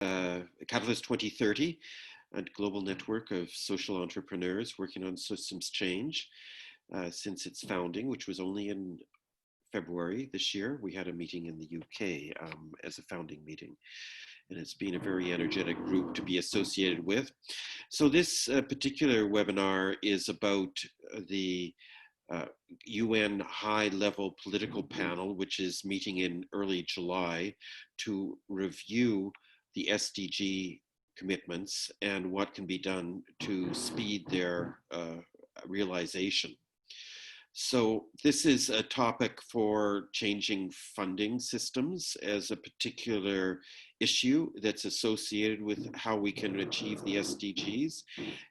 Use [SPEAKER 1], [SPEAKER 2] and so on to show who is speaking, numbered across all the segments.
[SPEAKER 1] Catalyst 2030, a global network of social entrepreneurs working on systems change since its founding, which was only in February this year. We had a meeting in the UK as a founding meeting, and it's been a very energetic group to be associated with. So this particular webinar is about the UN high-level political panel, which is meeting in early July to review the SDG commitments and what can be done to speed their realization. So this is a topic for changing funding systems as a particular issue that's associated with how we can achieve the SDGs.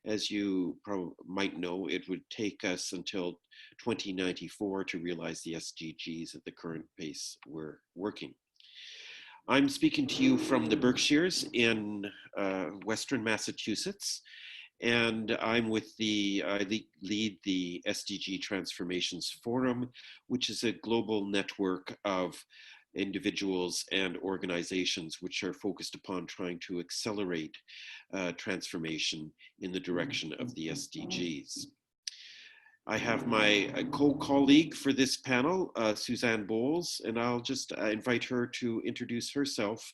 [SPEAKER 1] As you probably might know, it would take us until 2094 to realize the SDGs at the current pace we're working. I'm speaking to you from the Berkshires in Western Massachusetts. And I'm with I lead the SDG Transformations Forum, which is a global network of individuals and organizations which are focused upon trying to accelerate transformation in the direction of the SDGs. I have my co-colleague for this panel, Suzanne Bowles, and I'll just invite her to introduce herself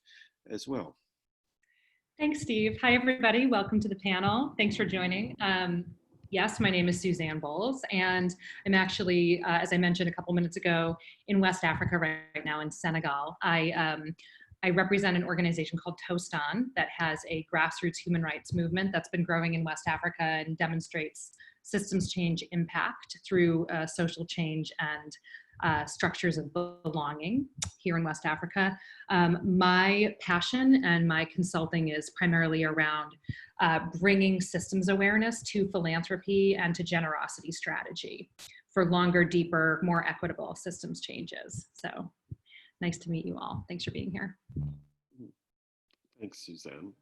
[SPEAKER 1] as well.
[SPEAKER 2] Thanks, Steve. Hi, everybody. Welcome to the panel. Thanks for joining. Yes, my name is Suzanne Bowles, and I'm actually, as I mentioned a couple minutes ago, in West Africa right now in Senegal. I represent an organization called Tostan that has a grassroots human rights movement that's been growing in West Africa and demonstrates systems change impact through social change and structures of belonging here in West Africa. My passion and my consulting is primarily around bringing systems awareness to philanthropy and to generosity strategy for longer, deeper, more equitable systems changes. So nice to meet you all. Thanks for being here.
[SPEAKER 1] Thanks, Suzanne.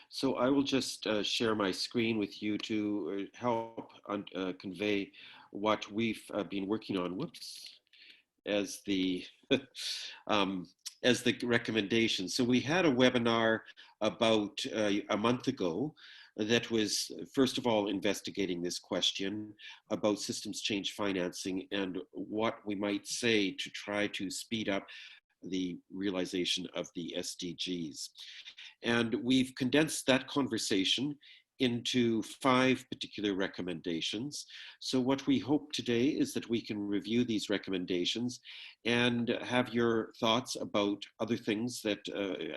[SPEAKER 1] So I will just share my screen with you to help convey what we've been working on. Whoops. As the recommendation. So we had a webinar about a month ago that was, first of all, investigating this question about systems change financing and what we might say to try to speed up the realization of the SDGs. And we've condensed that conversation into 5 particular recommendations. So what we hope today is that we can review these recommendations and have your thoughts about other things that,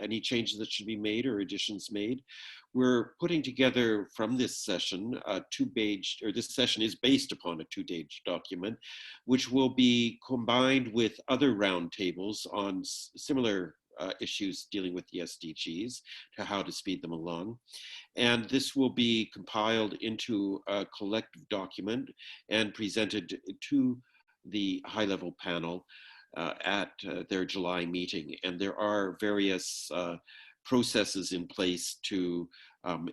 [SPEAKER 1] any changes that should be made or additions made. We're putting together from this session a 2-page, or this session is based upon a 2-page document, which will be combined with other roundtables on similar issues dealing with the SDGs, to how to speed them along. And this will be compiled into a collective document and presented to the high-level panel at their July meeting. And there are various processes in place to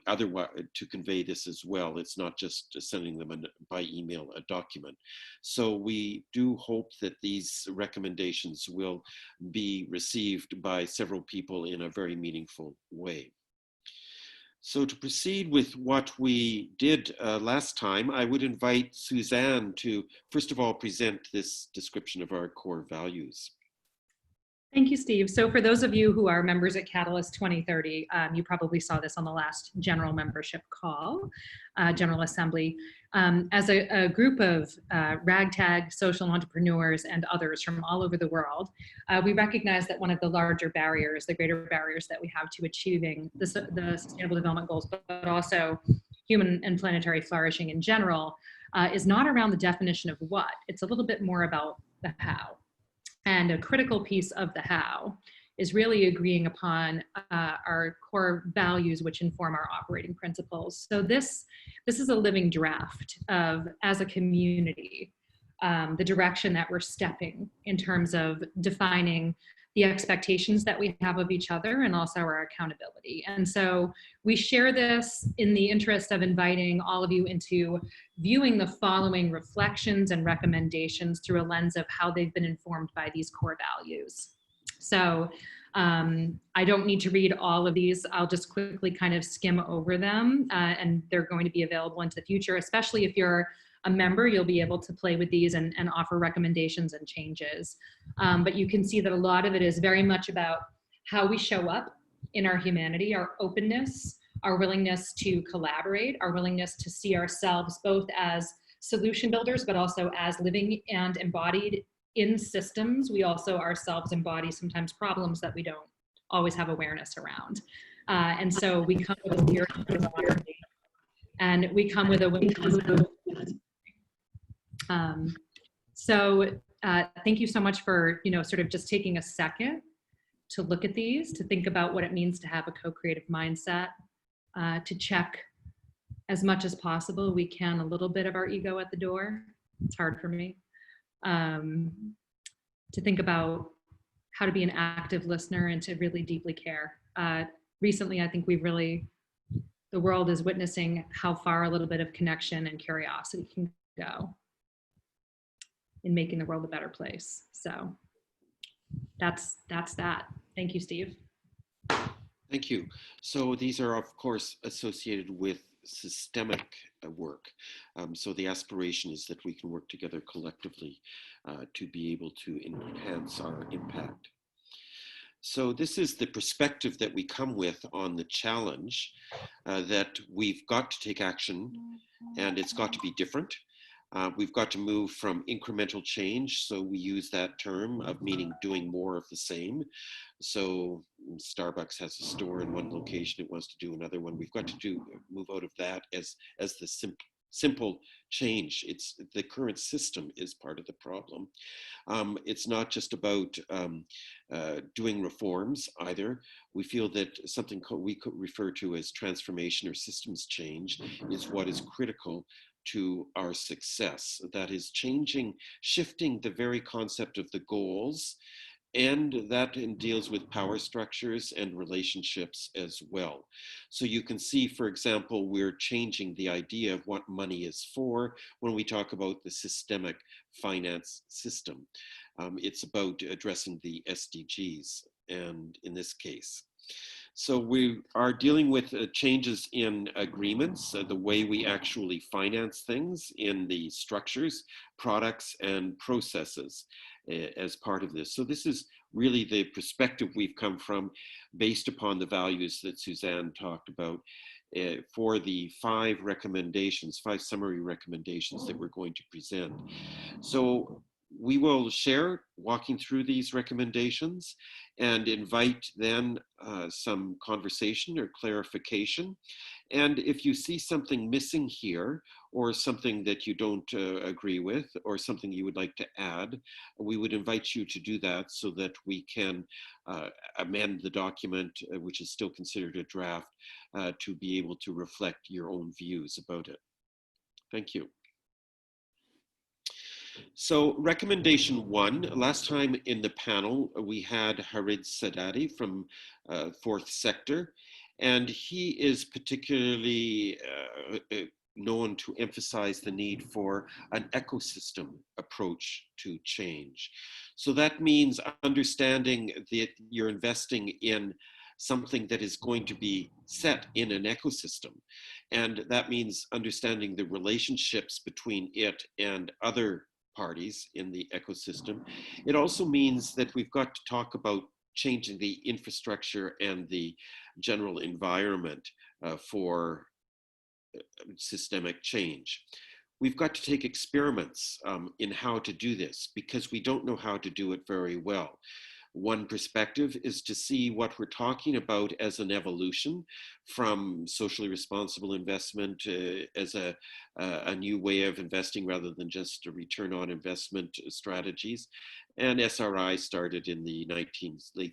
[SPEAKER 1] to convey this as well. It's not just sending them by email a document. So we do hope that these recommendations will be received by several people in a very meaningful way. So to proceed with what we did last time, I would invite Suzanne to, first of all, present this description of our core values.
[SPEAKER 2] Thank you, Steve. So for those of you who are members at Catalyst 2030, you probably saw this on the last general membership call, General Assembly. As a group of ragtag social entrepreneurs and others from all over the world, we recognize that one of the larger barriers, the greater barriers that we have to achieving the Sustainable Development Goals, but also human and planetary flourishing in general, is not around the definition of what. It's a little bit more about the how. And a critical piece of the how is really agreeing upon our core values, which inform our operating principles. So this is a living draft of, as a community, the direction that we're stepping in terms of defining the expectations that we have of each other and also our accountability. And so we share this in the interest of inviting all of you into viewing the following reflections and recommendations through a lens of how they've been informed by these core values. So I don't need to read all of these. I'll just quickly kind of skim over them, and they're going to be available into the future, especially if you're a member, you'll be able to play with these and offer recommendations and changes. But you can see that a lot of it is very much about how we show up in our humanity, our openness, our willingness to collaborate, our willingness to see ourselves both as solution builders, but also as living and embodied in systems. We also ourselves embody sometimes problems that we don't always have awareness around. And so we come with a spirit of generosity, and we come with a willingness. Thank you so much for, sort of just taking a second to look at these, to think about what it means to have a co-creative mindset, to check as much as possible we can a little bit of our ego at the door. It's hard for me. To think about how to be an active listener and to really deeply care. Recently, I think the world is witnessing how far a little bit of connection and curiosity can go in making the world a better place. So that's that. Thank you, Steve.
[SPEAKER 1] Thank you. So these are, of course, associated with systemic work. So the aspiration is that we can work together collectively to be able to enhance our impact. So this is the perspective that we come with on the challenge, that we've got to take action and it's got to be different. We've got to move from incremental change. So we use that term of meaning doing more of the same. So Starbucks has a store in one location, it wants to do another one. We've got to move out of that as the simple change. It's the current system is part of the problem. It's not just about doing reforms either. We feel that something we could refer to as transformation or systems change is what is critical to our success. That is shifting the very concept of the goals, and that deals with power structures and relationships as well. So you can see, for example, we're changing the idea of what money is for when we talk about the systemic finance system. It's about addressing the SDGs, and in this case. So we are dealing with changes in agreements, the way we actually finance things in the structures, products, and processes as part of this. So this is really the perspective we've come from based upon the values that Suzanne talked about for the five summary recommendations that we're going to present. So we will share walking through these recommendations and invite then some conversation or clarification. And if you see something missing here or something that you don't agree with or something you would like to add, we would invite you to do that so that we can amend the document, which is still considered a draft, to be able to reflect your own views about it. Thank you. So recommendation 1, last time in the panel, we had Harid Sadati from Fourth Sector, and he is particularly known to emphasize the need for an ecosystem approach to change. So that means understanding that you're investing in something that is going to be set in an ecosystem. And that means understanding the relationships between it and other parties in the ecosystem. It also means that we've got to talk about changing the infrastructure and the general environment for systemic change. We've got to take experiments in how to do this because we don't know how to do it very well. One perspective is to see what we're talking about as an evolution from socially responsible investment as a new way of investing rather than just a return on investment strategies. And SRI started in the late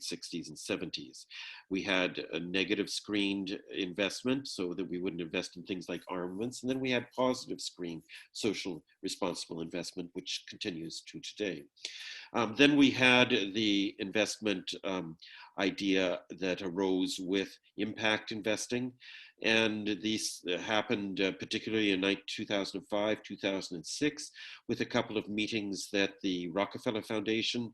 [SPEAKER 1] 60s and 70s. We had a negative screened investment so that we wouldn't invest in things like armaments. And then we had positive screened social responsible investment, which continues to today. Then we had the investment idea that arose with impact investing. And these happened particularly in 2005, 2006, with a couple of meetings that the Rockefeller Foundation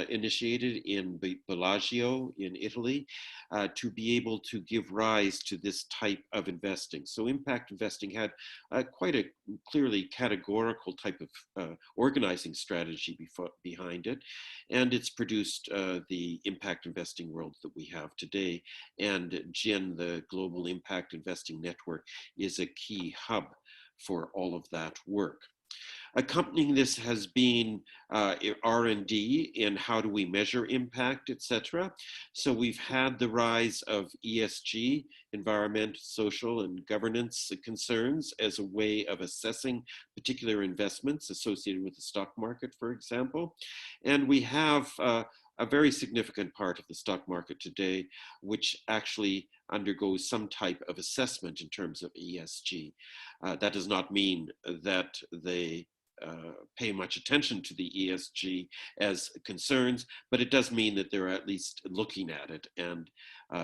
[SPEAKER 1] initiated in Bellagio in Italy to be able to give rise to this type of investing. So impact investing had quite a clearly categorical type of organizing strategy behind it. And it's produced the impact investing world that we have today. And GIN, the Global Impact Investing Network, is a key hub for all of that work. Accompanying this has been R&D in how do we measure impact, etc. So we've had the rise of ESG, environment, social, and governance concerns as a way of assessing particular investments associated with the stock market, for example. And we have a very significant part of the stock market today, which actually undergoes some type of assessment in terms of ESG. That does not mean that they pay much attention to the ESG as concerns, but it does mean that they're at least looking at it and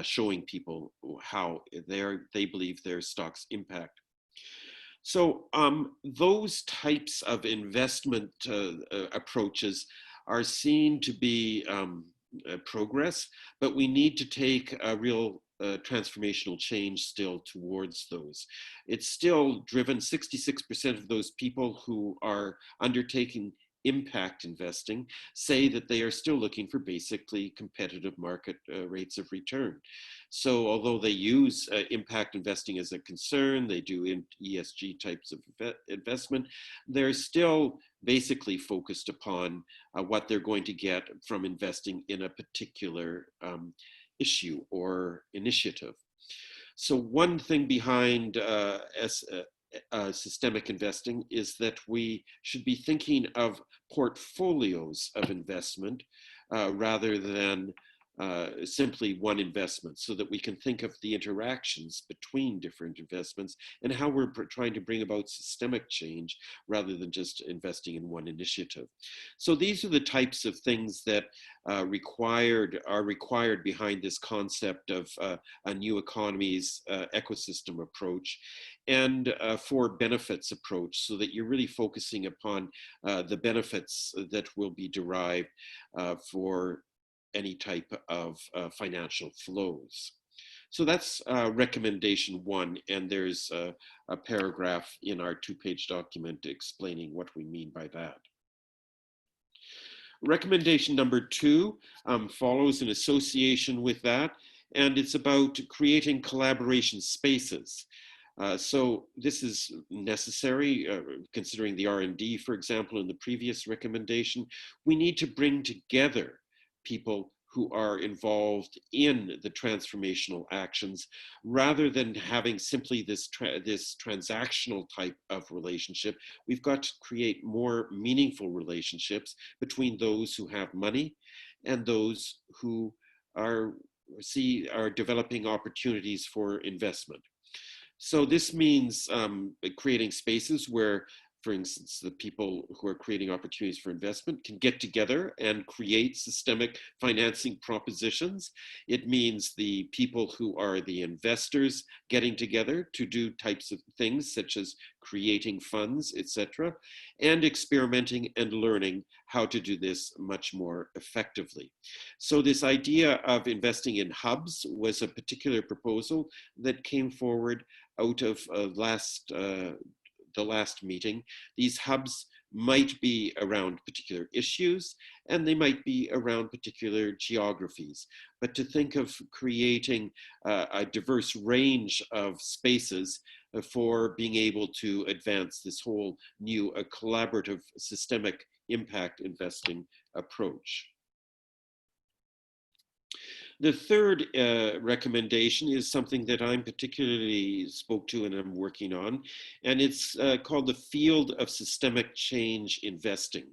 [SPEAKER 1] showing people how they believe their stocks impact. So those types of investment approaches are seen to be progress, but we need to take a real transformational change still towards those. It's still driven, 66% of those people who are undertaking impact investing say that they are still looking for basically competitive market rates of return. So although they use impact investing as a concern, they do ESG types of investment, they're still basically focused upon what they're going to get from investing in a particular issue or initiative. So one thing behind systemic investing is that we should be thinking of portfolios of investment rather than simply one investment, so that we can think of the interactions between different investments and how we're trying to bring about systemic change rather than just investing in one initiative. So these are the types of things that are required behind this concept of a new economies ecosystem approach and for benefits approach, so that you're really focusing upon the benefits that will be derived for any type of financial flows. So that's recommendation one, and there's a paragraph in our 2-page document explaining what we mean by that. Recommendation number 2 follows in association with that, and it's about creating collaboration spaces. So this is necessary, considering the R&D, for example, in the previous recommendation. We need to bring together people who are involved in the transformational actions, rather than having simply this transactional type of relationship. We've got to create more meaningful relationships between those who have money and those who are developing opportunities for investment. So this means creating spaces where, for instance, the people who are creating opportunities for investment can get together and create systemic financing propositions. It means the people who are the investors getting together to do types of things such as creating funds, etc., and experimenting and learning how to do this much more effectively. So this idea of investing in hubs was a particular proposal that came forward out of the last meeting. These hubs might be around particular issues, and they might be around particular geographies. But to think of creating a diverse range of spaces for being able to advance this whole new collaborative systemic impact investing approach. The third recommendation is something that I'm particularly spoke to and I'm working on, and it's called the field of systemic change investing.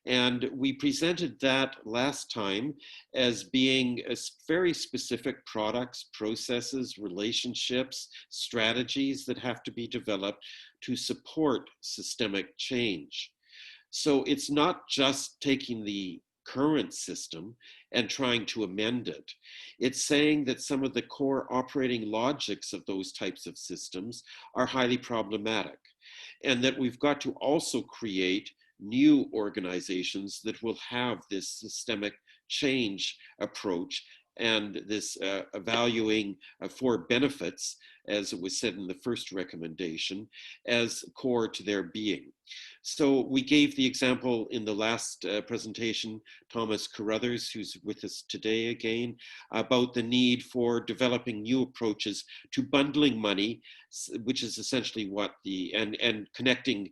[SPEAKER 1] And we presented that last time as being very specific products, processes, relationships, strategies that have to be developed to support systemic change. So it's not just taking the current system and trying to amend it. It's saying that some of the core operating logics of those types of systems are highly problematic, and that we've got to also create new organizations that will have this systemic change approach and this valuing for benefits, as it was said in the first recommendation, as core to their being. So we gave the example in the last presentation, Thomas Carruthers, who's with us today again, about the need for developing new approaches to bundling money, which is essentially what and connecting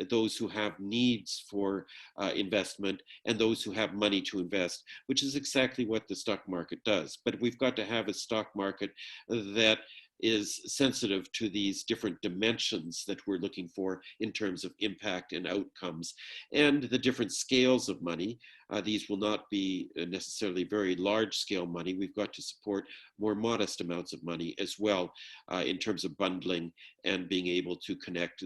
[SPEAKER 1] those who have needs for investment and those who have money to invest, which is exactly what the stock market does. But we've got to have a stock market that is sensitive to these different dimensions that we're looking for in terms of impact and outcomes and the different scales of money. These will not be necessarily very large scale money. We've got to support more modest amounts of money as well in terms of bundling and being able to connect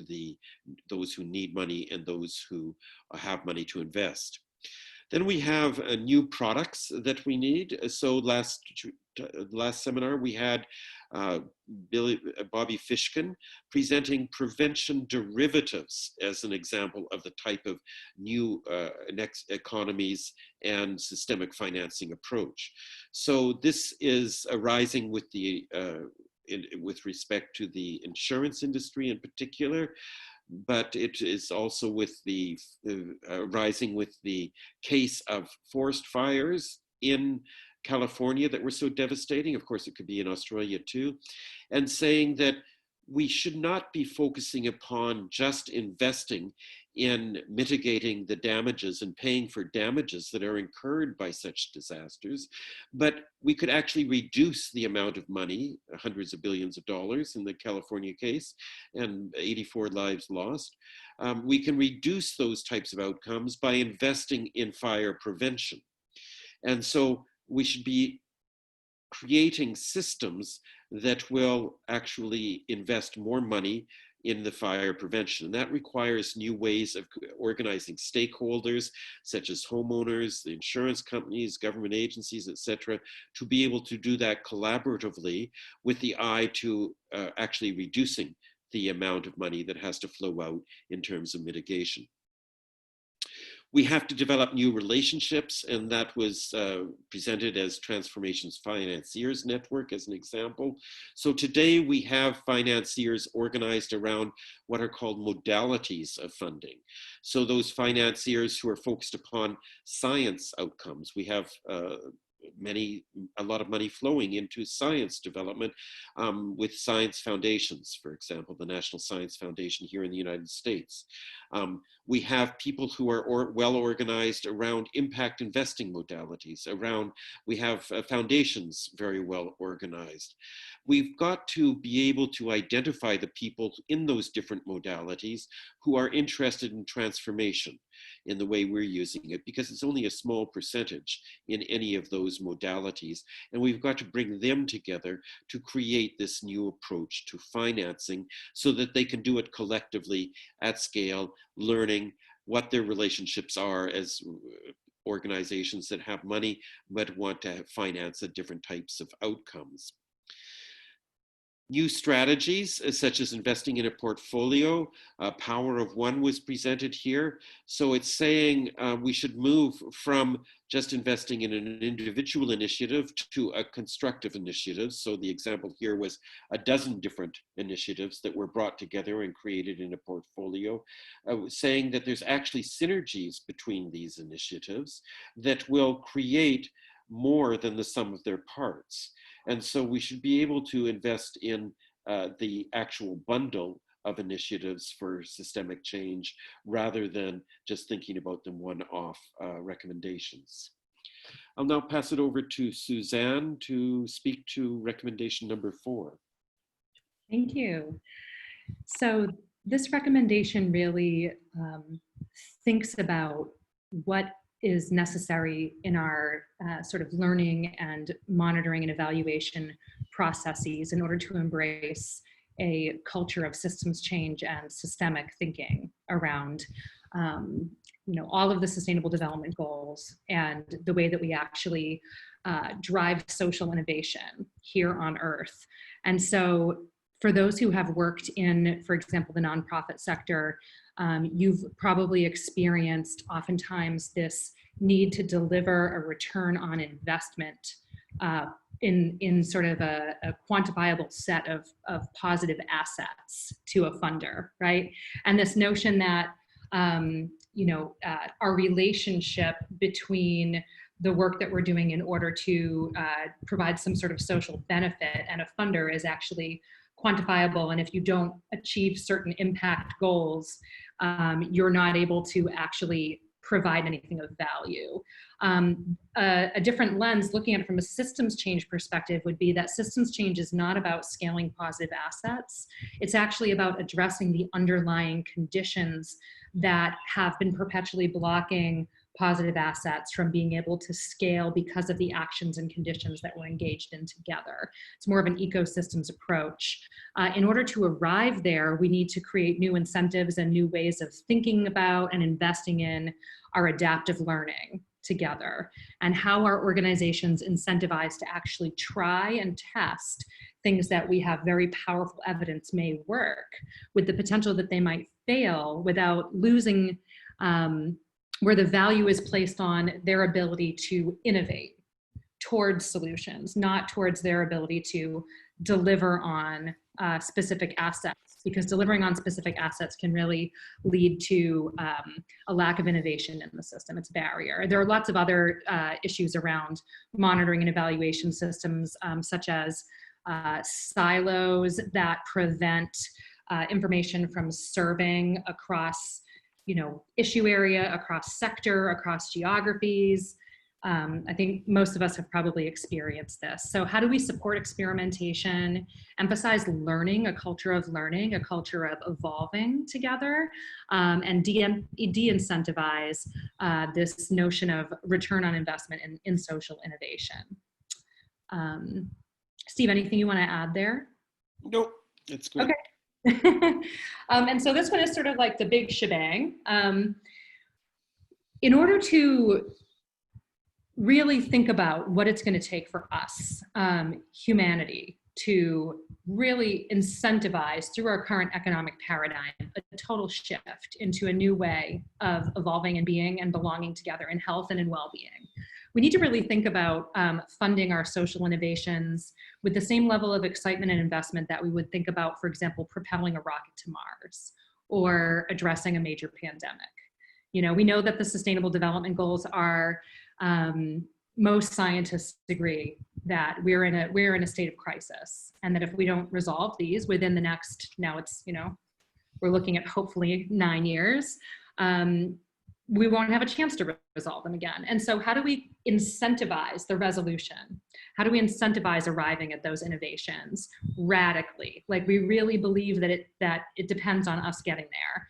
[SPEAKER 1] those who need money and those who have money to invest. Then we have new products that we need. So last seminar, we had Bobby Fishkin presenting prevention derivatives as an example of the type of new next economies and systemic financing approach. So this is arising with with respect to the insurance industry in particular, but it is also with the rising with the case of forest fires in California that were so devastating. Of course, it could be in Australia too, and saying that we should not be focusing upon just investing in mitigating the damages and paying for damages that are incurred by such disasters, but we could actually reduce the amount of money, hundreds of billions of dollars in the California case, and 84 lives lost. We can reduce those types of outcomes by investing in fire prevention. And so we should be creating systems that will actually invest more money in the fire prevention. And that requires new ways of organizing stakeholders, such as homeowners, the insurance companies, government agencies, et cetera, to be able to do that collaboratively with the eye to actually reducing the amount of money that has to flow out in terms of mitigation. We have to develop new relationships, and that was presented as Transformation's Financiers Network as an example. So today we have financiers organized around what are called modalities of funding. So those financiers who are focused upon science outcomes. We have a lot of money flowing into science development with science foundations, for example, the National Science Foundation here in the United States. We have people who are well organized around impact investing modalities, we have foundations very well organized. We've got to be able to identify the people in those different modalities who are interested in transformation in the way we're using it, because it's only a small percentage in any of those modalities. And we've got to bring them together to create this new approach to financing so that they can do it collectively at scale, learning what their relationships are as organizations that have money but want to finance at different types of outcomes. New strategies, such as investing in a portfolio, Power of One was presented here. So it's saying we should move from just investing in an individual initiative to a constructive initiative. So the example here was a dozen different initiatives that were brought together and created in a portfolio, saying that there's actually synergies between these initiatives that will create more than the sum of their parts. And so we should be able to invest in the actual bundle of initiatives for systemic change rather than just thinking about them one-off recommendations. I'll now pass it over to Suzanne to speak to recommendation number 4.
[SPEAKER 2] Thank you. So this recommendation really thinks about what is necessary in our sort of learning and monitoring and evaluation processes in order to embrace a culture of systems change and systemic thinking around all of the sustainable development goals and the way that we actually drive social innovation here on Earth. And so for those who have worked in, for example, the nonprofit sector, you've probably experienced oftentimes this need to deliver a return on investment in sort of a quantifiable set of positive assets to a funder, right? And this notion that our relationship between the work that we're doing in order to provide some sort of social benefit and a funder is actually quantifiable. And if you don't achieve certain impact goals, you're not able to actually provide anything of value. A different lens looking at it from a systems change perspective would be that systems change is not about scaling positive assets. It's actually about addressing the underlying conditions that have been perpetually blocking positive assets from being able to scale because of the actions and conditions that we're engaged in together. It's more of an ecosystems approach. In order to arrive there, we need to create new incentives and new ways of thinking about and investing in our adaptive learning together, and how our organizations incentivize to actually try and test things that we have very powerful evidence may work, with the potential that they might fail, without losing where the value is placed on their ability to innovate towards solutions, not towards their ability to deliver on specific assets, because delivering on specific assets can really lead to a lack of innovation in the system. It's a barrier. There are lots of other issues around monitoring and evaluation systems, such as silos that prevent information from serving across issue area, across sector, across geographies. I think most of us have probably experienced this. So how do we support experimentation, emphasize learning, a culture of learning, a culture of evolving together, and de-incentivize this notion of return on investment in social innovation? Steve, anything you want to add there?
[SPEAKER 1] Nope, it's good.
[SPEAKER 2] Okay. And so this one is sort of like the big shebang. In order to really think about what it's going to take for us, humanity, to really incentivize through our current economic paradigm a total shift into a new way of evolving and being and belonging together in health and in well-being, we need to really think about funding our social innovations with the same level of excitement and investment that we would think about, for example, propelling a rocket to Mars or addressing a major pandemic. We know that the Sustainable Development Goals are, most scientists agree that we're in a state of crisis, and that if we don't resolve these within the next, now it's, we're looking at hopefully 9 years, we won't have a chance to resolve them again. And so how do we incentivize the resolution? How do we incentivize arriving at those innovations radically? Like, we really believe that it depends on us getting there,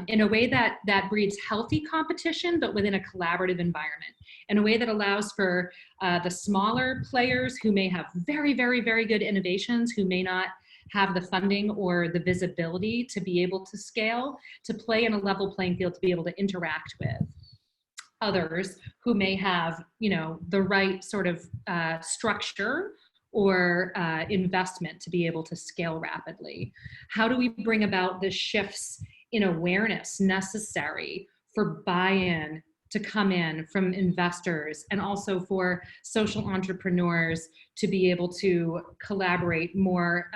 [SPEAKER 2] in a way that breeds healthy competition, but within a collaborative environment, in a way that allows for the smaller players who may have very, very, very good innovations, who may not have the funding or the visibility to be able to scale, to play in a level playing field, to be able to interact with others who may have, the right sort of structure or investment to be able to scale rapidly. How do we bring about the shifts in awareness necessary for buy-in to come in from investors, and also for social entrepreneurs to be able to collaborate more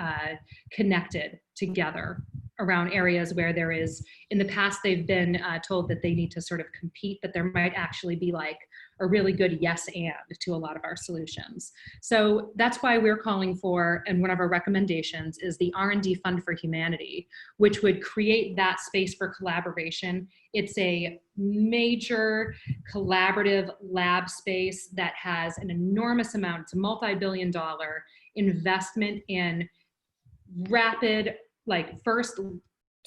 [SPEAKER 2] connected together around areas where there is, in the past, they've been told that they need to sort of compete, but there might actually be like a really good yes and to a lot of our solutions. So that's why we're calling for, and one of our recommendations is the R&D Fund for Humanity, which would create that space for collaboration. It's a major collaborative lab space that has an enormous amount, it's a multi-billion-dollar investment in rapid, like, first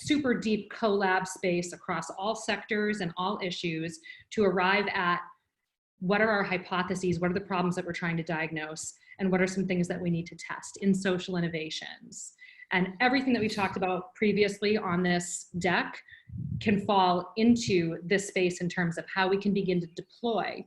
[SPEAKER 2] super deep collab space across all sectors and all issues to arrive at what are our hypotheses, what are the problems that we're trying to diagnose, and what are some things that we need to test in social innovations. And everything that we talked about previously on this deck can fall into this space in terms of how we can begin to deploy,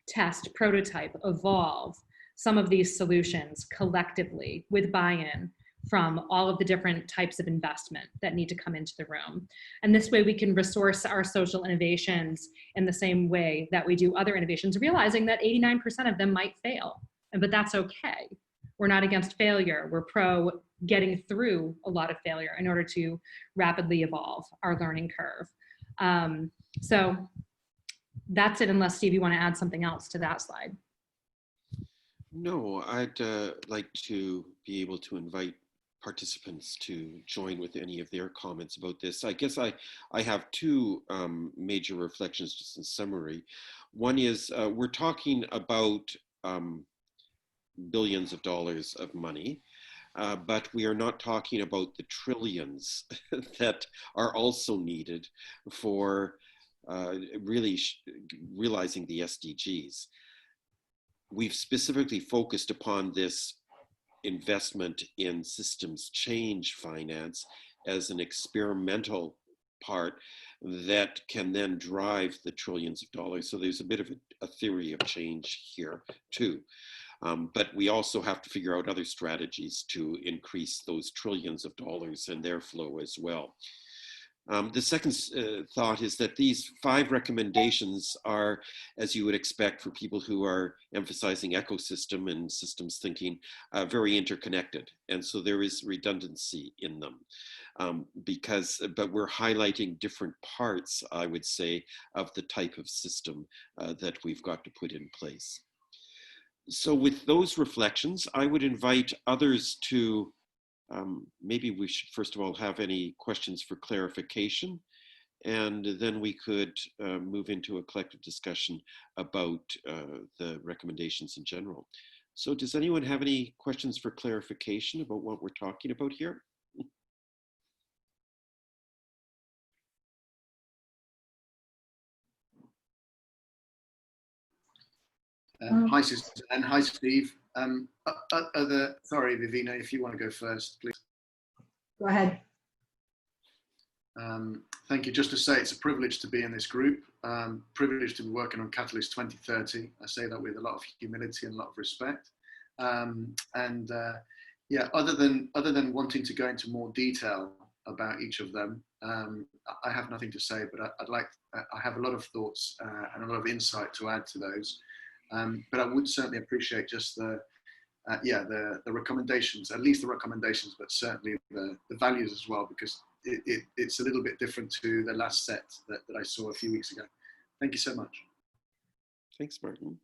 [SPEAKER 2] test, prototype, evolve some of these solutions collectively with buy-in from all of the different types of investment that need to come into the room. And this way we can resource our social innovations in the same way that we do other innovations, realizing that 89% of them might fail, but that's okay. We're not against failure. We're pro getting through a lot of failure in order to rapidly evolve our learning curve. So that's it, unless Steve, you want to add something else to that slide.
[SPEAKER 1] No, I'd like to be able to invite participants to join with any of their comments about this. I guess I have two major reflections just in summary. One is we're talking about billions of dollars of money, but we are not talking about the trillions that are also needed for really realizing the SDGs. We've specifically focused upon this investment in systems change finance as an experimental part that can then drive the trillions of dollars. So there's a bit of a theory of change here too. But we also have to figure out other strategies to increase those trillions of dollars and their flow as well. The second thought is that these 5 recommendations are, as you would expect for people who are emphasizing ecosystem and systems thinking, very interconnected. And so there is redundancy in them but we're highlighting different parts, I would say, of the type of system that we've got to put in place. So with those reflections, I would invite others to maybe we should first of all have any questions for clarification, and then we could move into a collective discussion about the recommendations in general. So does anyone have any questions for clarification about what we're talking about here?
[SPEAKER 3] Hi, Suzanne, and hi, Steve. Sorry, Vivina, if you want to go first, please.
[SPEAKER 4] Go ahead.
[SPEAKER 3] Thank you. Just to say, it's a privilege to be in this group, privilege to be working on Catalyst 2030. I say that with a lot of humility and a lot of respect. Yeah, other than wanting to go into more detail about each of them, I have nothing to say, but I have a lot of thoughts and a lot of insight to add to those. But I would certainly appreciate just the recommendations, at least the recommendations, but certainly the values as well, because it's a little bit different to the last set that I saw a few weeks ago. Thank you so much.
[SPEAKER 1] Thanks, Martin.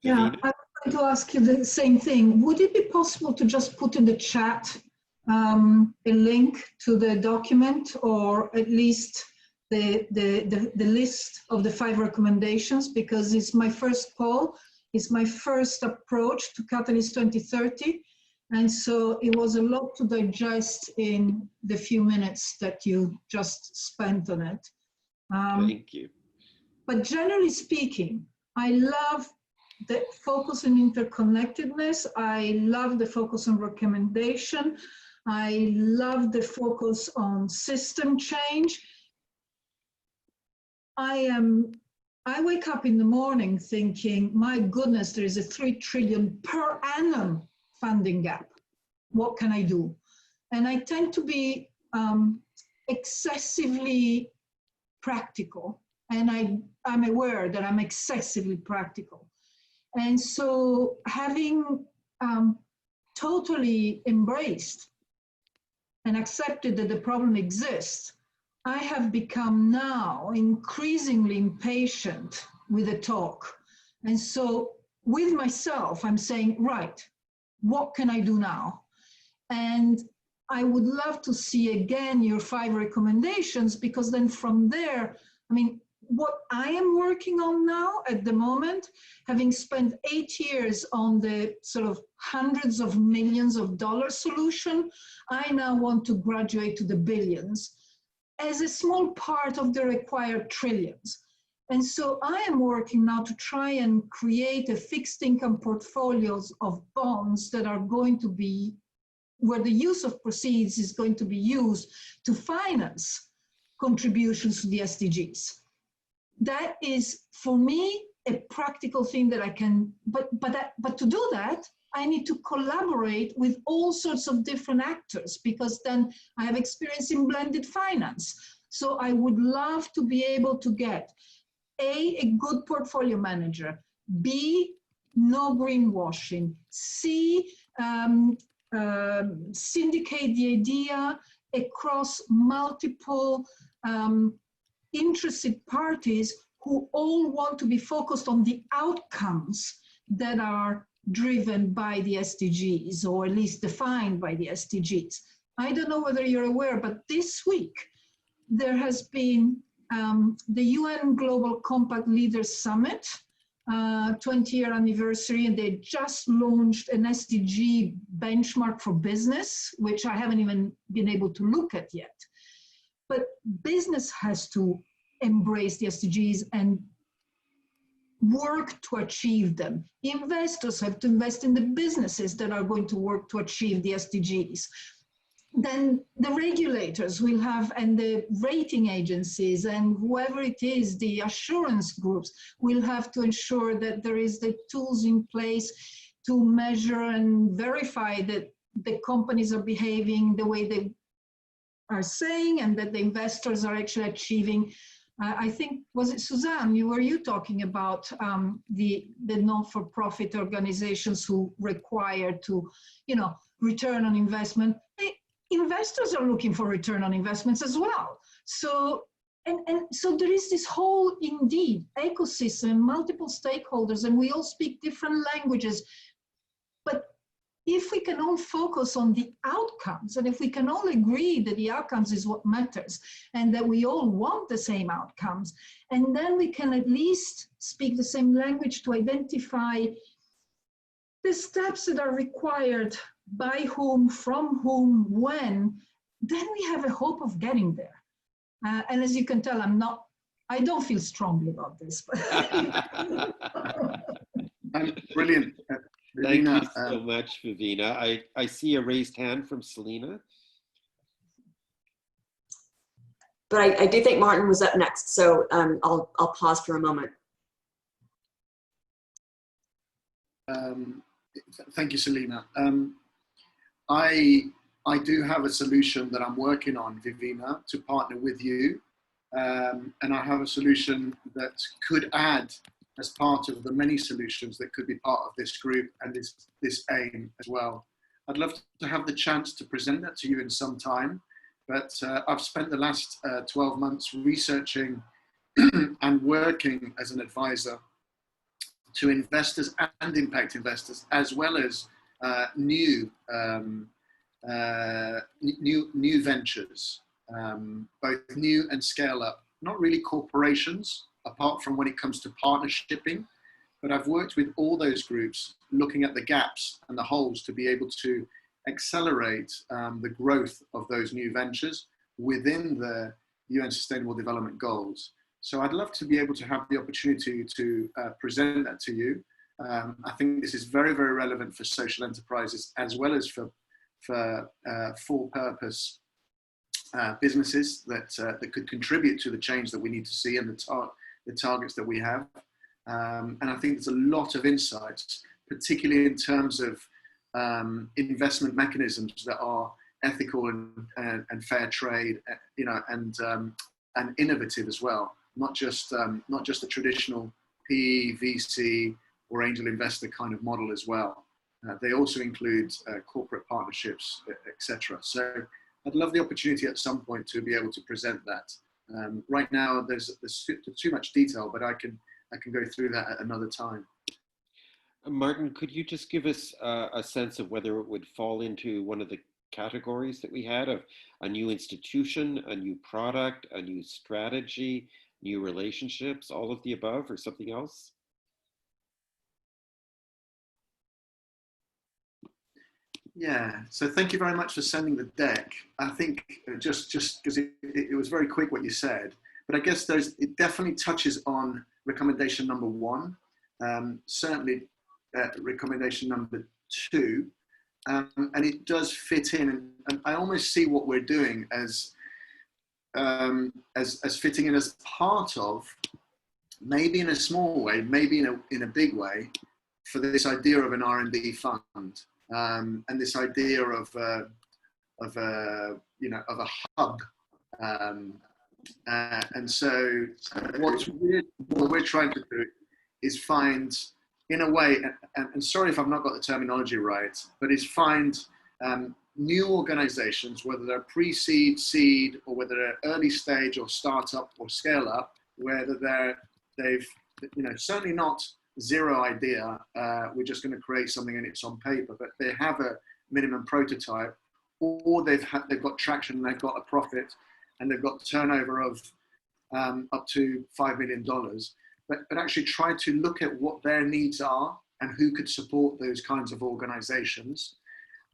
[SPEAKER 4] Yeah, I want to ask you the same thing. Would it be possible to just put in the chat a link to the document, or at least the list of the 5 recommendations, because it's my first call, it's my first approach to Catalyst 2030, and so it was a lot to digest in the few minutes that you just spent on it.
[SPEAKER 1] Thank you.
[SPEAKER 4] But generally speaking, I love the focus on interconnectedness. I love the focus on recommendation. I love the focus on system change. I wake up in the morning thinking, my goodness, there is a 3 trillion per annum funding gap. What can I do? And I tend to be excessively practical. And I'm aware that I'm excessively practical. And so having totally embraced and accepted that the problem exists, I have become now increasingly impatient with the talk. And so with myself, I'm saying, right, what can I do now? And I would love to see again your 5 recommendations, because then from there, I mean, what I am working on now at the moment, having spent 8 years on the sort of hundreds of millions of dollars solution, I now want to graduate to the billions as a small part of the required trillions. And so I am working now to try and create a fixed income portfolios of bonds that are going to be where the use of proceeds is going to be used to finance contributions to the SDGs. That is, for me, a practical thing that I can, but to do that, I need to collaborate with all sorts of different actors, because then I have experience in blended finance. So I would love to be able to get a good portfolio manager, B, no greenwashing, C, syndicate the idea across multiple interested parties who all want to be focused on the outcomes that are driven by the SDGs, or at least defined by the SDGs. I don't know whether you're aware, but this week there has been the UN Global Compact Leaders Summit, 20-year anniversary, and they just launched an SDG benchmark for business, which I haven't even been able to look at yet. But business has to embrace the SDGs and work to achieve them. Investors have to invest in the businesses that are going to work to achieve the SDGs. Then the regulators will have, and the rating agencies and whoever it is, the assurance groups, will have to ensure that there is the tools in place to measure and verify that the companies are behaving the way they are saying, and that the investors are actually achieving. I think, was it Suzanne, were you talking about the not-for-profit organizations who require to, return on investment? Investors are looking for return on investments as well. So, and so there is this whole, indeed, ecosystem, multiple stakeholders, and we all speak different languages. But if we can all focus on the outcomes, and if we can all agree that the outcomes is what matters, and that we all want the same outcomes, and then we can at least speak the same language to identify the steps that are required, by whom, from whom, when, then we have a hope of getting there. And as you can tell, I don't feel strongly about this.
[SPEAKER 3] Brilliant.
[SPEAKER 1] Thank
[SPEAKER 3] Vivina,
[SPEAKER 1] you so much, Vivina. I see a raised hand from Selena.
[SPEAKER 5] But I do think Martin was up next, so I'll pause for a moment.
[SPEAKER 3] Thank you, Selena. I do have a solution that I'm working on, Vivina, to partner with you. And I have a solution that could add as part of the many solutions that could be part of this group and this aim as well. I'd love to have the chance to present that to you in some time, but I've spent the last 12 months researching and working as an advisor to investors and impact investors, as well as new ventures, both new and scale up, not really corporations, apart from when it comes to partnershipping, but I've worked with all those groups, looking at the gaps and the holes to be able to accelerate the growth of those new ventures within the UN Sustainable Development Goals. So I'd love to be able to have the opportunity to present that to you. I think this is very, very relevant for social enterprises, as well as for for-purpose businesses that could contribute to the change that we need to see and the targets that we have. And I think there's a lot of insights, particularly in terms of investment mechanisms that are ethical and fair trade, and innovative as well. Not just the traditional PE, VC, or angel investor kind of model as well. They also include corporate partnerships, etc. So I'd love the opportunity at some point to be able to present that. Right now, there's too much detail, but I can go through that at another time.
[SPEAKER 1] Martin, could you just give us a sense of whether it would fall into one of the categories that we had of a new institution, a new product, a new strategy, new relationships, all of the above, or something else?
[SPEAKER 3] Yeah, so thank you very much for sending the deck. I think just because it was very quick what you said, but I guess it definitely touches on recommendation number 1, certainly recommendation number 2, and it does fit in. And I almost see what we're doing as fitting in as part of, maybe in a small way, maybe in a big way, for this idea of an R&D fund, and this idea of a hub. And so what we're trying to do is find, in a way, and sorry if I've not got the terminology right, but is find new organizations, whether they're pre-seed, seed, or whether they're early stage or startup or scale up, whether they've certainly not zero idea, we're just going to create something and it's on paper, but they have a minimum prototype, or they've got traction and they've got a profit and they've got turnover of up to $5 million, but actually try to look at what their needs are and who could support those kinds of organizations,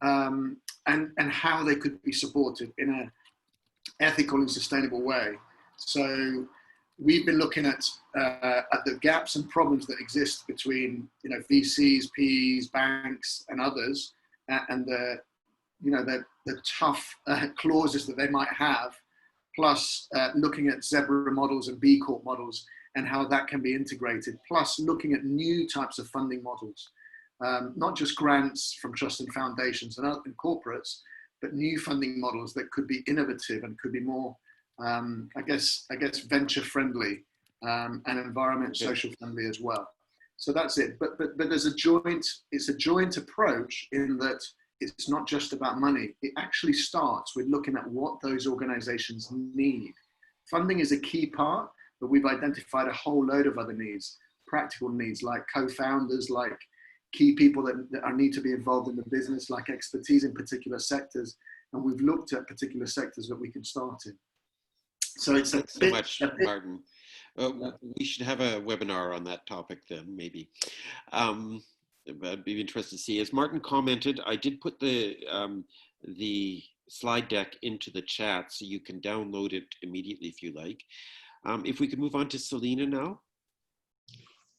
[SPEAKER 3] and how they could be supported in an ethical and sustainable way. So we've been looking at the gaps and problems that exist between VCs, PEs, banks, and others, and the tough clauses that they might have, plus looking at Zebra models and B Corp models and how that can be integrated, plus looking at new types of funding models, not just grants from trust and foundations and corporates, but new funding models that could be innovative and could be more, I guess venture friendly, and environment social friendly as well. So that's it. But there's it's a joint approach in that it's not just about money. It actually starts with looking at what those organizations need. Funding is a key part, but we've identified a whole load of other needs, practical needs like co-founders, like key people that need to be involved in the business, like expertise in particular sectors. And we've looked at particular sectors that we can start in. So it's
[SPEAKER 1] Thanks so much, Martin. We should have a webinar on that topic then, maybe. I'd be interested to see. As Martin commented, I did put the slide deck into the chat, so you can download it immediately if you like. If we could move on to Selena now.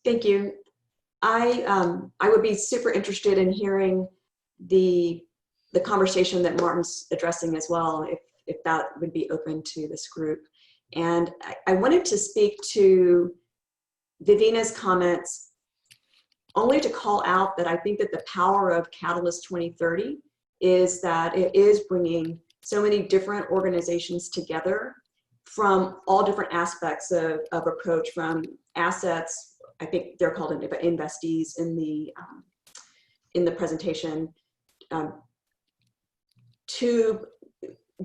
[SPEAKER 5] Thank you. I would be super interested in hearing the conversation that Martin's addressing as well, if that would be open to this group. And I wanted to speak to Vivina's comments only to call out that I think that the power of Catalyst 2030 is that it is bringing so many different organizations together from all different aspects of approach, from assets, I think they're called investees in the presentation, to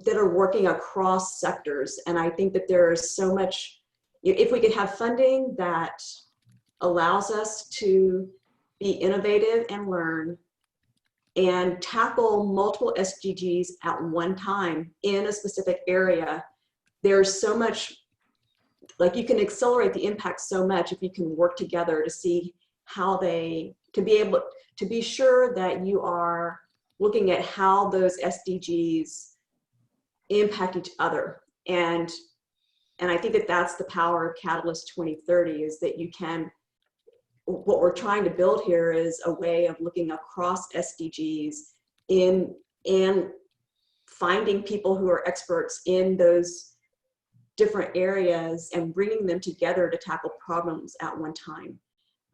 [SPEAKER 5] that are working across sectors. And I think that there's so much, if we could have funding that allows us to be innovative and learn and tackle multiple SDGs at one time in a specific area, there's so much, like you can accelerate the impact so much if you can work together to see how to be able to be sure that you are looking at how those SDGs impact each other. And I think that that's the power of Catalyst 2030, is that you can, what we're trying to build here is a way of looking across SDGs and finding people who are experts in those different areas and bringing them together to tackle problems at one time.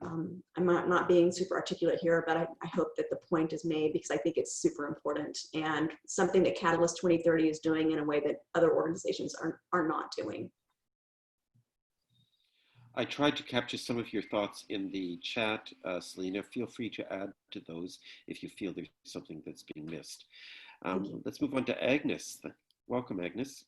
[SPEAKER 5] I'm not being super articulate here, but I hope that the point is made, because I think it's super important and something that Catalyst 2030 is doing in a way that other organizations are not doing.
[SPEAKER 1] I tried to capture some of your thoughts in the chat, Selena. Feel free to add to those if you feel there's something that's being missed. Let's move on to Agnes. Welcome, Agnes.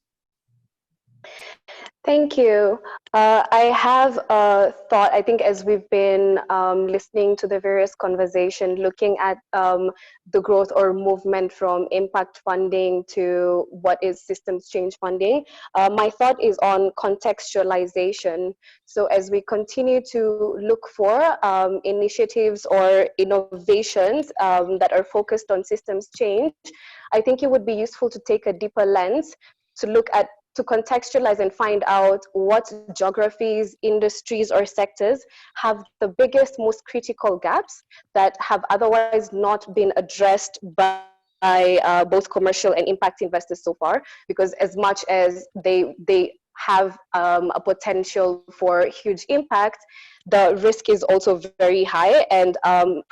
[SPEAKER 6] Thank you. I have a thought, I think, as we've been listening to the various conversation, looking at the growth or movement from impact funding to what is systems change funding. My thought is on contextualization. So as we continue to look for initiatives or innovations that are focused on systems change, I think it would be useful to take a deeper lens to look at to contextualize and find out what geographies, industries, or sectors have the biggest, most critical gaps that have otherwise not been addressed by both commercial and impact investors so far, because as much as they have a potential for huge impact, the risk is also very high, and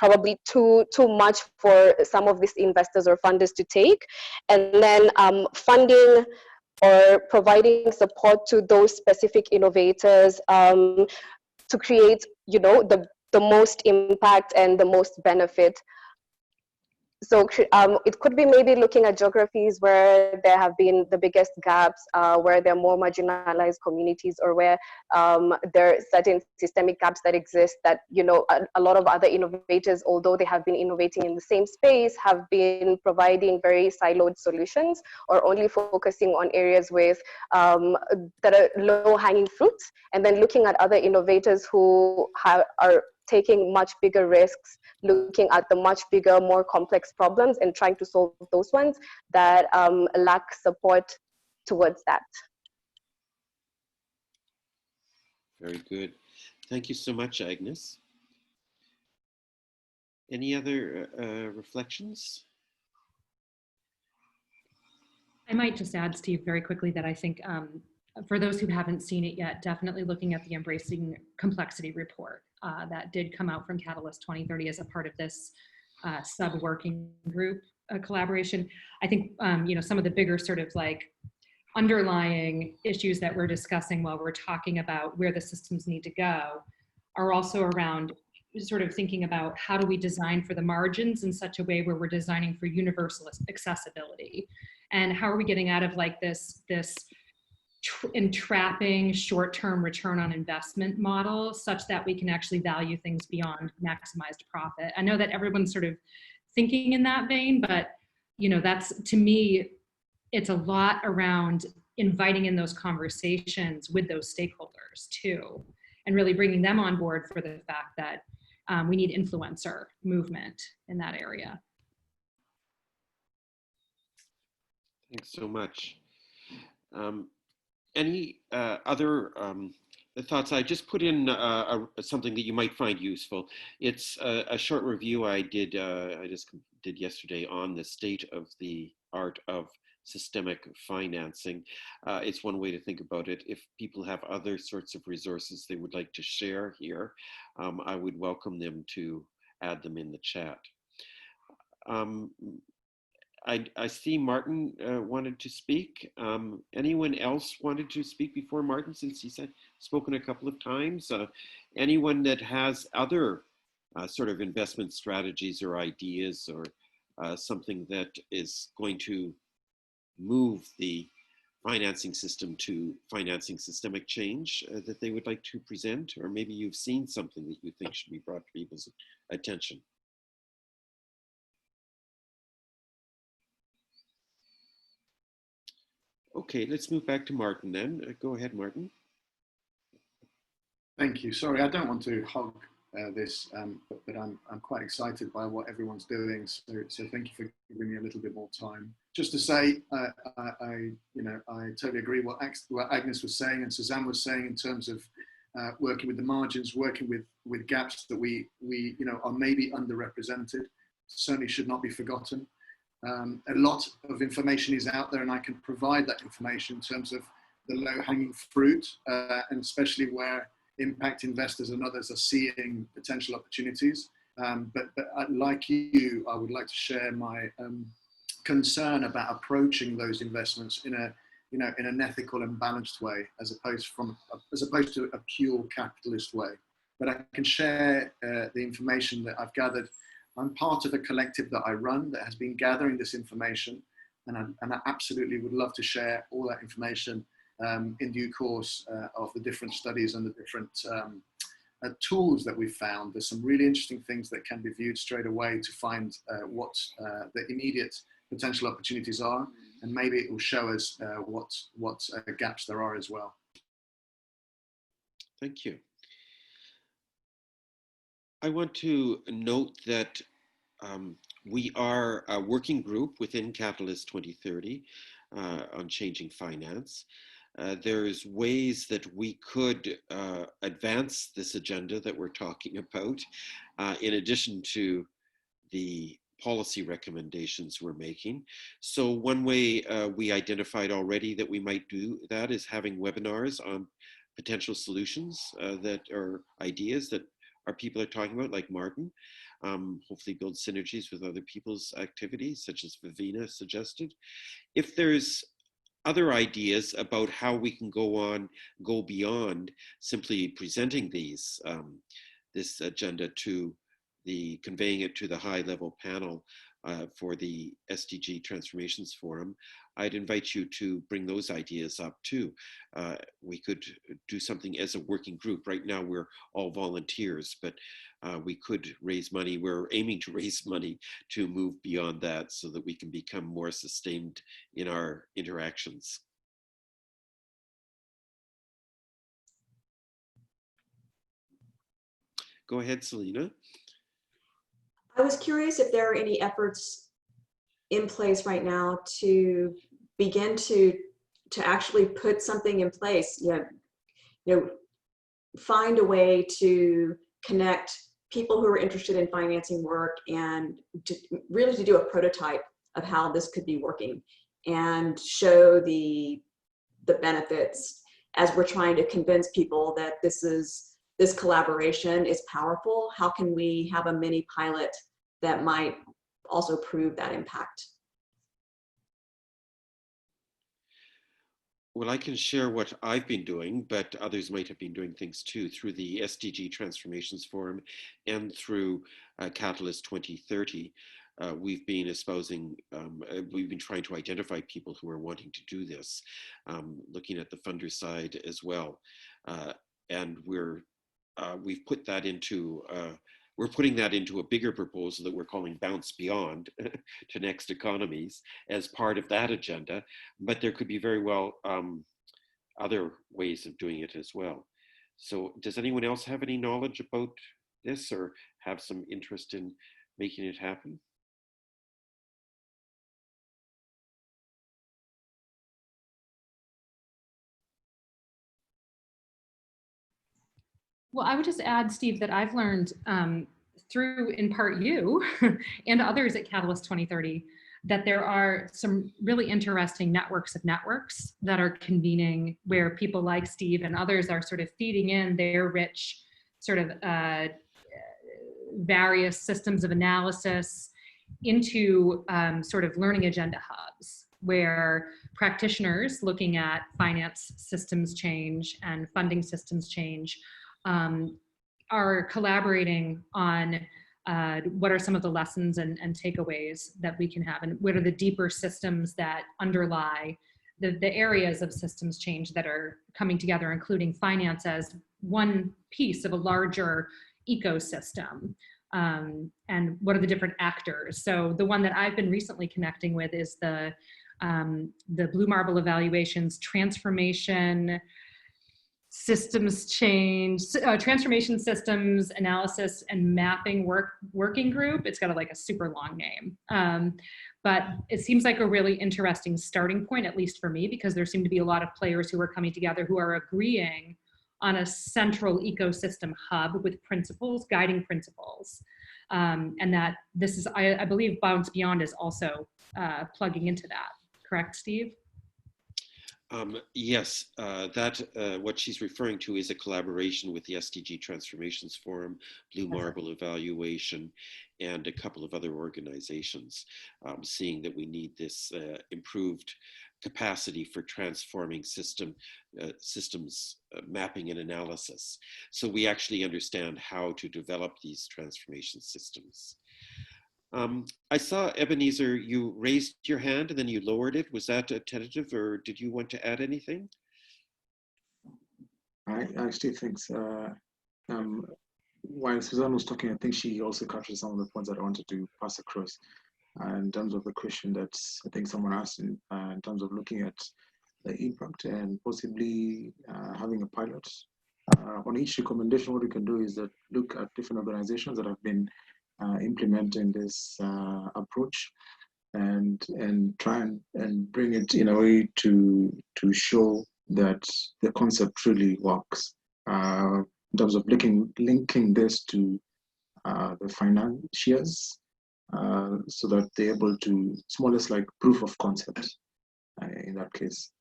[SPEAKER 6] probably too much for some of these investors or funders to take. And then funding or providing support to those specific innovators to create, the most impact and the most benefit. So it could be maybe looking at geographies where there have been the biggest gaps, where there are more marginalized communities, or where there are certain systemic gaps that exist that, a lot of other innovators, although they have been innovating in the same space, have been providing very siloed solutions, or only focusing on areas with that are low-hanging fruits, and then looking at other innovators who are taking much bigger risks, looking at the much bigger, more complex problems and trying to solve those ones that lack support towards that.
[SPEAKER 1] Very good. Thank you so much, Agnes. Any other reflections?
[SPEAKER 2] I might just add, Steve, very quickly that I think for those who haven't seen it yet, definitely looking at the Embracing Complexity report that did come out from Catalyst 2030 as a part of this sub-working group collaboration. I think, some of the bigger sort of like underlying issues that we're discussing while we're talking about where the systems need to go are also around sort of thinking about how do we design for the margins in such a way where we're designing for universal accessibility, and how are we getting out of like this entrapping short-term return on investment model such that we can actually value things beyond maximized profit. I know that everyone's sort of thinking in that vein, but that's, to me, it's a lot around inviting in those conversations with those stakeholders too, and really bringing them on board for the fact that we need influencer movement in that area.
[SPEAKER 1] Thanks so much. Any other thoughts? I just put in something that you might find useful. It's a short review I just did yesterday on the state of the art of systemic financing. It's one way to think about it. If people have other sorts of resources they would like to share here, I would welcome them to add them in the chat. I see Martin wanted to speak. Anyone else wanted to speak before Martin, since he's spoken a couple of times? Anyone that has other sort of investment strategies or ideas, or something that is going to move the financing system to financing systemic change that they would like to present? Or maybe you've seen something that you think should be brought to people's attention. Okay, let's move back to Martin then. Go ahead, Martin.
[SPEAKER 3] Thank you. Sorry, I don't want to hog this, but I'm quite excited by what everyone's doing. So thank you for giving me a little bit more time. Just to say, I totally agree what Agnes was saying and Suzanne was saying in terms of working with the margins, working with gaps that we are maybe underrepresented. Certainly should not be forgotten. A lot of information is out there, and I can provide that information in terms of the low-hanging fruit, and especially where impact investors and others are seeing potential opportunities. But like you, I would like to share my concern about approaching those investments in an ethical and balanced way, as opposed to a pure capitalist way. But I can share the information that I've gathered. I'm part of a collective that I run that has been gathering this information, and I absolutely would love to share all that information in due course of the different studies and the different tools that we've found. There's some really interesting things that can be viewed straight away to find what the immediate potential opportunities are, and maybe it will show us what gaps there are as well.
[SPEAKER 1] Thank you. I want to note that we are a working group within Catalyst 2030 on changing finance. there's ways that we could advance this agenda that we're talking about, in addition to the policy recommendations we're making. So one way we identified already that we might do that is having webinars on potential solutions that are ideas that our people are talking about, like Martin. Hopefully build synergies with other people's activities, such as Vivina suggested. If there's other ideas about how we can go beyond simply presenting these, this agenda to conveying it to the high level panel for the SDG Transformations Forum, I'd invite you to bring those ideas up too. We could do something as a working group. Right now we're all volunteers, but we could raise money. We're aiming to raise money to move beyond that so that we can become more sustained in our interactions. Go ahead, Selena.
[SPEAKER 5] I was curious if there are any efforts in place right now to begin to actually put something in place, find a way to connect people who are interested in financing work and really to do a prototype of how this could be working and show the benefits as we're trying to convince people that this collaboration is powerful. How can we have a mini pilot that might also prove that impact?
[SPEAKER 1] Well, I can share what I've been doing, but others might have been doing things too through the SDG Transformations Forum and through Catalyst 2030. We've been espousing, we've been trying to identify people who are wanting to do this, looking at the funder side as well. And we've put that into, we're putting that into a bigger proposal that we're calling Bounce Beyond to Next Economies as part of that agenda, but there could be very well other ways of doing it as well. So does anyone else have any knowledge about this or have some interest in making it happen?
[SPEAKER 2] Well, I would just add, Steve, that I've learned through, in part, you and others at Catalyst 2030, that there are some really interesting networks of networks that are convening where people like Steve and others are sort of feeding in their rich sort of various systems of analysis into sort of learning agenda hubs, where practitioners looking at finance systems change and funding systems change are collaborating on what are some of the lessons and takeaways that we can have, and what are the deeper systems that underlie the areas of systems change that are coming together, including finance as one piece of a larger ecosystem. And what are the different actors? So the one that I've been recently connecting with is the Blue Marble Evaluations Transformation Systems Change, Transformation Systems Analysis and Mapping Working Group. It's got a super long name. But it seems like a really interesting starting point, at least for me, because there seem to be a lot of players who are coming together who are agreeing on a central ecosystem hub with principles, guiding principles. And that this is, I believe Bounce Beyond is also plugging into that. Correct, Steve?
[SPEAKER 1] Yes, what she's referring to is a collaboration with the SDG Transformations Forum, Blue Marble Evaluation, and a couple of other organizations, seeing that we need this improved capacity for transforming systems mapping and analysis. So we actually understand how to develop these transformation systems. I saw, Ebenezer, you raised your hand and then you lowered it. Was that a tentative, or did you want to add anything?
[SPEAKER 7] I still think, while Suzanne was talking, I think she also captured some of the points that I wanted to pass across. In terms of the question that I think someone asked in terms of looking at the impact and possibly having a pilot. On each recommendation, what we can do is that look at different organizations that have been implementing this approach and try and bring it in a way to show that the concept really works in terms of linking this to the financiers, so that they're able to, it's more or less like proof of concept in that case.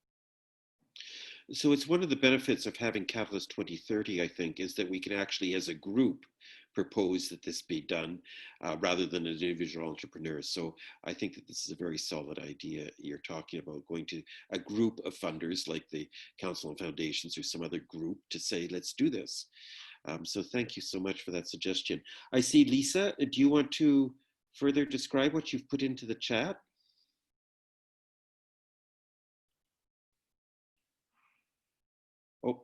[SPEAKER 1] So it's one of the benefits of having Catalyst 2030, I think, is that we can actually, as a group, propose that this be done rather than as individual entrepreneurs. So I think that this is a very solid idea you're talking about, going to a group of funders like the Council on Foundations or some other group to say, let's do this. So thank you so much for that suggestion. I see, Lisa, do you want to further describe what you've put into the chat? Oh,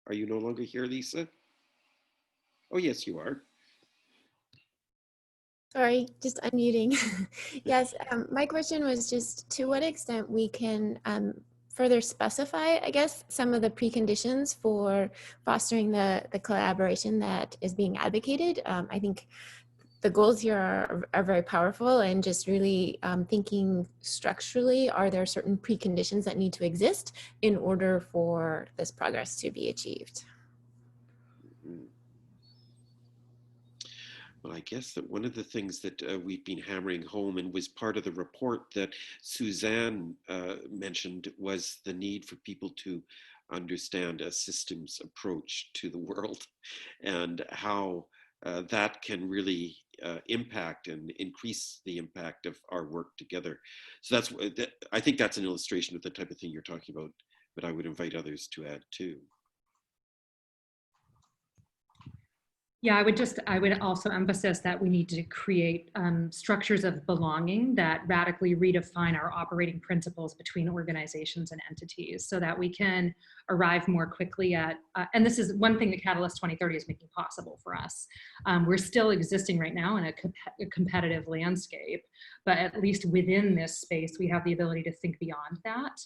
[SPEAKER 1] are you no longer here, Lisa? Oh, yes, you are.
[SPEAKER 8] Sorry, just unmuting. Yes, my question was just to what extent we can further specify, I guess, some of the preconditions for fostering the collaboration that is being advocated. I think the goals here are very powerful, and just really thinking structurally, are there certain preconditions that need to exist in order for this progress to be achieved?
[SPEAKER 1] Well, I guess that one of the things that we've been hammering home and was part of the report that Suzanne mentioned was the need for people to understand a systems approach to the world and how that can really impact and increase the impact of our work together. So I think that's an illustration of the type of thing you're talking about, but I would invite others to add too.
[SPEAKER 2] Yeah, I would also emphasize that we need to create structures of belonging that radically redefine our operating principles between organizations and entities so that we can arrive more quickly at, and this is one thing that Catalyst 2030 is making possible for us. We're still existing right now in a competitive landscape, but at least within this space, we have the ability to think beyond that.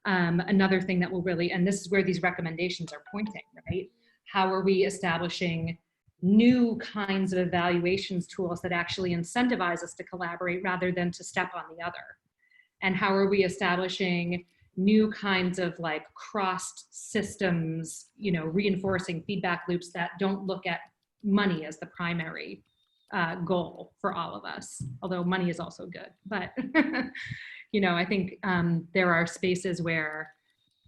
[SPEAKER 2] Another thing that will really, and this is where these recommendations are pointing, right? How are we establishing new kinds of evaluations tools that actually incentivize us to collaborate rather than to step on the other? And how are we establishing new kinds of like crossed systems, you know, reinforcing feedback loops that don't look at money as the primary goal for all of us, although money is also good. But, you know, I think there are spaces where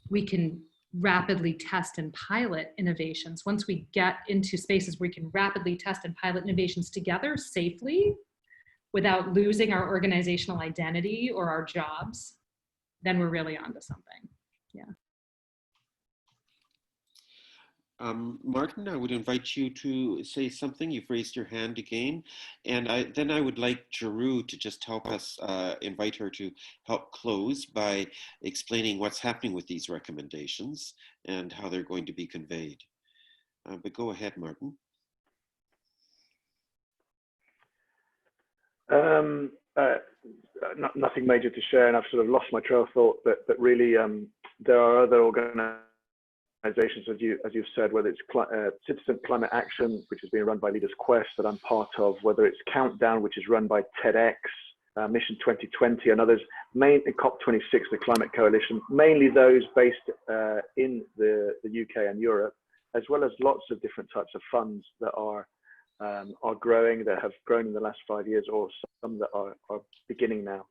[SPEAKER 2] we can rapidly test and pilot innovations. Once we get into spaces where we can rapidly test and pilot innovations together safely without losing our organizational identity or our jobs, then we're really onto something. Yeah.
[SPEAKER 1] Martin, I would invite you to say something. You've raised your hand again. And then I would like Jeru to just help us, invite her to help close by explaining what's happening with these recommendations and how they're going to be conveyed. But go ahead, Martin.
[SPEAKER 9] Nothing major to share, and I've sort of lost my trail of thought, but really there are other organizations, as you've said, whether it's Citizen Climate Action, which is being run by Leaders Quest, that I'm part of, whether it's Countdown, which is run by TEDx, Mission 2020, and others, COP26, the Climate Coalition, mainly those based in the UK and Europe, as well as lots of different types of funds that are growing, that have grown in the last 5 years, or some that are beginning now.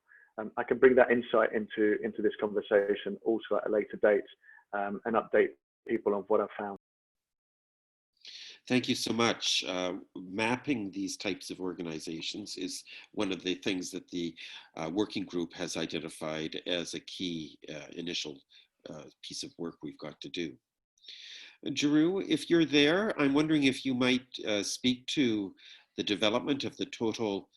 [SPEAKER 9] I can bring that insight into this conversation also at a later date and update people on what I've found.
[SPEAKER 1] Thank you so much. Mapping these types of organizations is one of the things that the working group has identified as a key initial piece of work we've got to do. Jeru, if you're there, I'm wondering if you might speak to the development of the total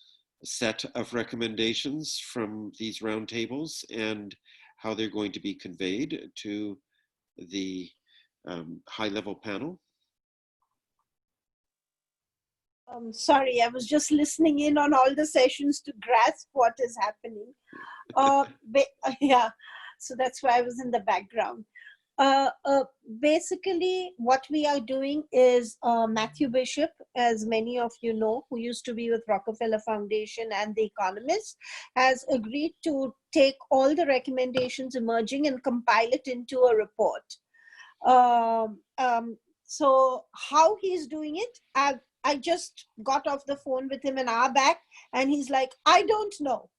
[SPEAKER 1] set of recommendations from these roundtables and how they're going to be conveyed to the high-level panel.
[SPEAKER 10] Sorry, I was just listening in on all the sessions to grasp what is happening. Yeah, so that's why I was in the background. Basically, what we are doing is Matthew Bishop, as many of you know, who used to be with Rockefeller Foundation and The Economist, has agreed to take all the recommendations emerging and compile it into a report. So how he's doing it, I just got off the phone with him an hour back, and he's like, I don't know.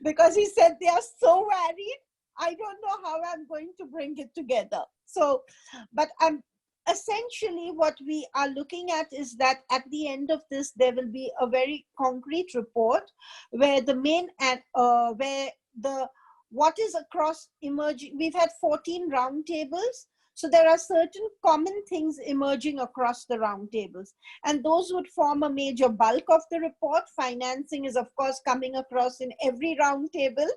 [SPEAKER 10] Because he said they are so varied, I don't know how I'm going to bring it together. So, but essentially what we are looking at is that at the end of this, there will be a very concrete report where the main and where the what is across emerging. We've had 14 roundtables. So there are certain common things emerging across the roundtables, and those would form a major bulk of the report. Financing is, of course, coming across in every roundtable,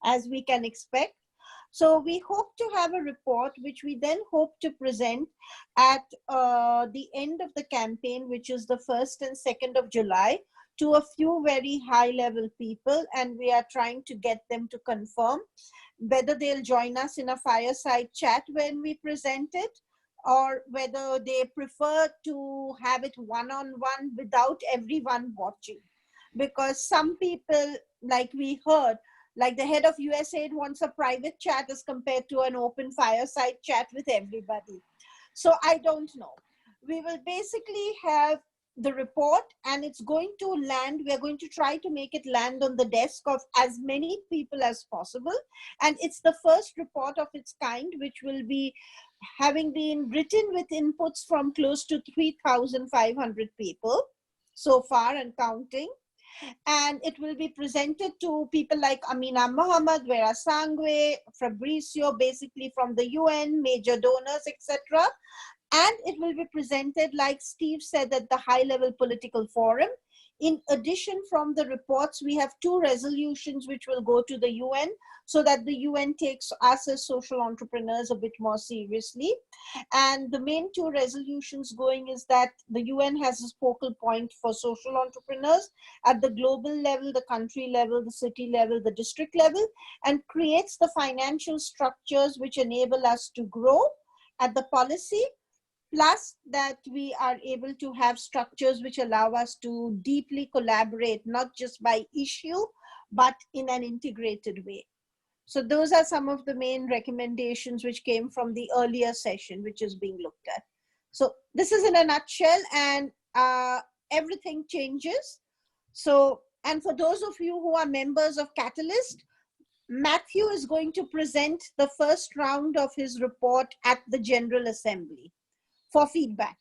[SPEAKER 10] as we can expect. So we hope to have a report, which we then hope to present at the end of the campaign, which is the 1st and 2nd of July, to a few very high-level people, and we are trying to get them to confirm whether they'll join us in a fireside chat when we present it, or whether they prefer to have it one-on-one without everyone watching. Because some people, like we heard, like the head of USAID wants a private chat as compared to an open fireside chat with everybody. So I don't know. We will basically have the report, and it's going to land, we're going to try to make it land on the desk of as many people as possible. And it's the first report of its kind, which will be having been written with inputs from close to 3,500 people so far and counting. And it will be presented to people like Amina Mohammed, Vera Sangwe, Fabricio, basically from the UN, major donors, etc. And it will be presented, like Steve said, at the high-level political forum. In addition, from the reports, we have 2 resolutions which will go to the UN, so that the UN takes us as social entrepreneurs a bit more seriously. And the main 2 resolutions going is that the UN has a focal point for social entrepreneurs at the global level, the country level, the city level, the district level, and creates the financial structures which enable us to grow at the policy, plus that we are able to have structures which allow us to deeply collaborate, not just by issue, but in an integrated way. So those are some of the main recommendations which came from the earlier session, which is being looked at. So this is in a nutshell, and everything changes. So, and for those of you who are members of Catalyst, Matthew is going to present the first round of his report at the General Assembly for feedback,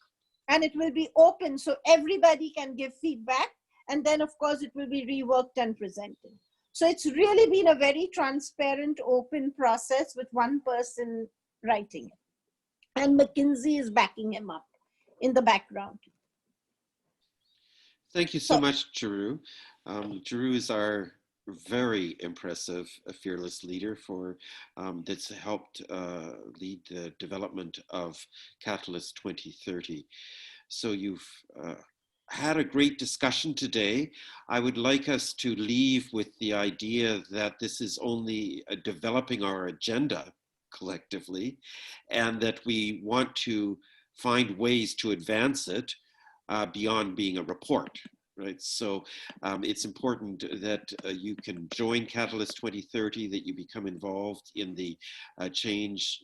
[SPEAKER 10] and it will be open so everybody can give feedback, and then of course it will be reworked and presented. So it's really been a very transparent, open process with one person writing it, and McKinsey is backing him up in the background.
[SPEAKER 1] Thank you so much, Jeru. Jeru is our very impressive, fearless leader for that's helped lead the development of Catalyst 2030. So you've had a great discussion today. I would like us to leave with the idea that this is only developing our agenda collectively, and that we want to find ways to advance it beyond being a report. Right, so it's important that you can join Catalyst 2030, that you become involved in the change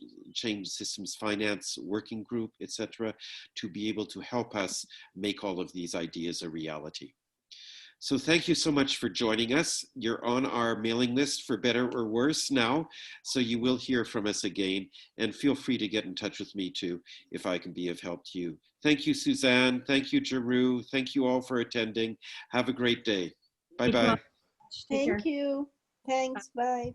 [SPEAKER 1] systems finance working group, etc., to be able to help us make all of these ideas a reality. So thank you so much for joining us. You're on our mailing list for better or worse now, so you will hear from us again, and feel free to get in touch with me too if I can be of help to you. Thank you, Suzanne. Thank you, Jeru. Thank you all for attending. Have a great day. Bye-bye.
[SPEAKER 10] Thank you. Thanks. Bye.